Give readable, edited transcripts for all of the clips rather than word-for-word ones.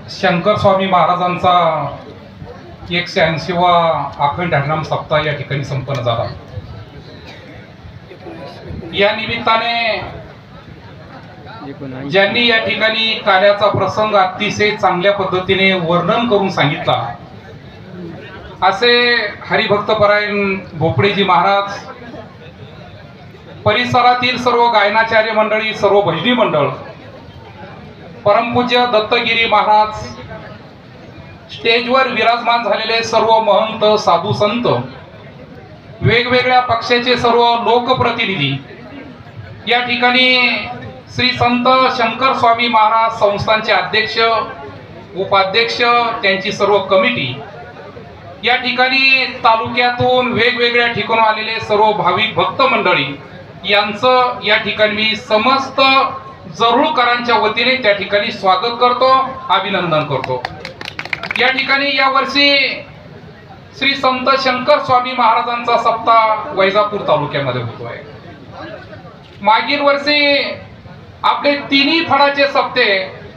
शंकर स्वामी महाराजांचा 180वा अखंड हरिनाम सप्ताह या ठिकाणी संपन्न झाला। या निमित्ताने ज्यांनी या ठिकाणी कार्याचा प्रसंग अतिशय चांगल्या पद्धतीने वर्णन करून सांगितला असे हरिभक्तपरायण भोपळेजी महाराज, परिसरातील सर्व गायनाचार्य मंडळी, सर्व भजनी मंडळ, परमपूज्य दत्तगिरी महाराज, स्टेजवर विराजमान झालेले सर्व महंत, साधू संत, वेगवेगळ्या पक्षाचे सर्व लोकप्रतिनिधी, या ठिकाणी श्री संत शंकर स्वामी महाराज संस्थानचे अध्यक्ष, उपाध्यक्ष, त्यांची सर्व कमिटी, या ठिकाणी तालुक्यातून वेगवेगळ्या ठिकाणून आलेले सर्व भाविक भक्त मंडळी यांचं या ठिकाणी मी समस्त जरूळकरांच्या वतीने त्या ठिकाणी स्वागत करतो, अभिनंदन करतो। या ठिकाणी या वर्षी श्री संत शंकर स्वामी महाराजांचा सप्ताह वैजापूर तालुक्यामध्ये होतोय। मागील वर्षी आपले तिन्ही फळाचे सप्ते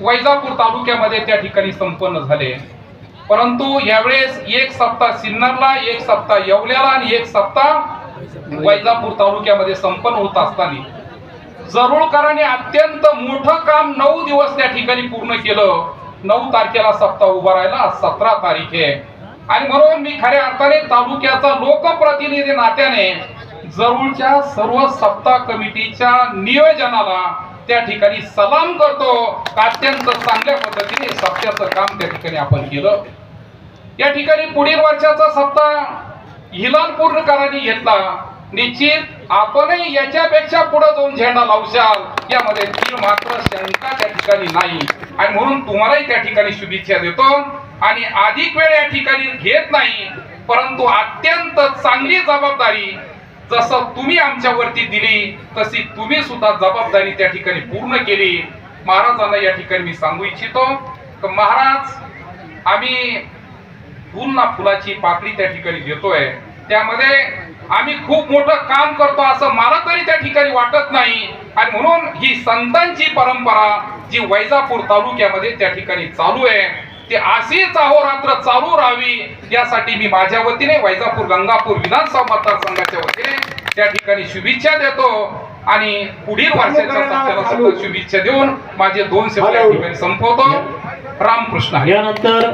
वैजापूर तालुक्यामध्ये त्या ठिकाणी संपन्न झाले, परंतु यावेळेस एक सप्ताह सिन्नरला, एक सप्ताह येवल्याला आणि एक सप्ताह वैजापूर तालुक्यामध्ये संपन्न होत असताना जरूळकरांनी अत्यंत मोठं काम 9 दिवस त्या ठिकाणी पूर्ण केलं। 9 तारखेला सप्ताह उभा राहिला, आज 17 तारीख आहे आणि म्हणून मी खऱ्या अर्थाने तालुक्याचा लोकप्रतिनिधी नात्याने जरूळच्या सर्व सप्ताह कमिटीच्या नियोजनाला त्या ठिकाणी सलाम करतो। अत्यंत चांगल्या पद्धतीने सप्त्याचं काम त्या ठिकाणी आपण केलं। या ठिकाणी पुढील वर्षाचा सप्ताह हिलालपूरकरांनी घेतला। निश्चित आपणही याच्यापेक्षा पुढे जाऊन झेंडा लावशाल यामध्ये तीळ मात्र शंका त्या ठिकाणी नाही आणि म्हणून तुम्हालाही त्या ठिकाणी शुभेच्छा देतो आणि अधिक वेळ या ठिकाणी घेत नाही, परंतु अत्यंत चांगली जबाबदारी जसं तुम्ही आमच्यावरती दिली तशी तुम्ही सुद्धा जबाबदारी त्या ठिकाणी पूर्ण केली। महाराजांना या ठिकाणी मी सांगू इच्छितो की महाराज, आम्ही फुल ना फुलाची पाकळी त्या ठिकाणी देतोय, त्यामध्ये आम्ही खूप मोठं काम करतो असं मला तरी त्या ठिकाणी वाटत नाही आणि म्हणून ही संतांची परंपरा जी वैजापूर तालुक्यामध्ये त्या ठिकाणी चालू आहे ती अशीच अहोरात्र चालू राहावी यासाठी मी माझ्या वतीने वैजापूर गंगापूर विधानसभा मतदारसंघाच्या वतीने त्या ठिकाणी शुभेच्छा देतो आणि पुढील वर्षाच्या सप्त्याला सुद्धा शुभेच्छा देऊन माझे 2 शब्द या ठिकाणी संपवतो। रामकृष्ण। यानंतर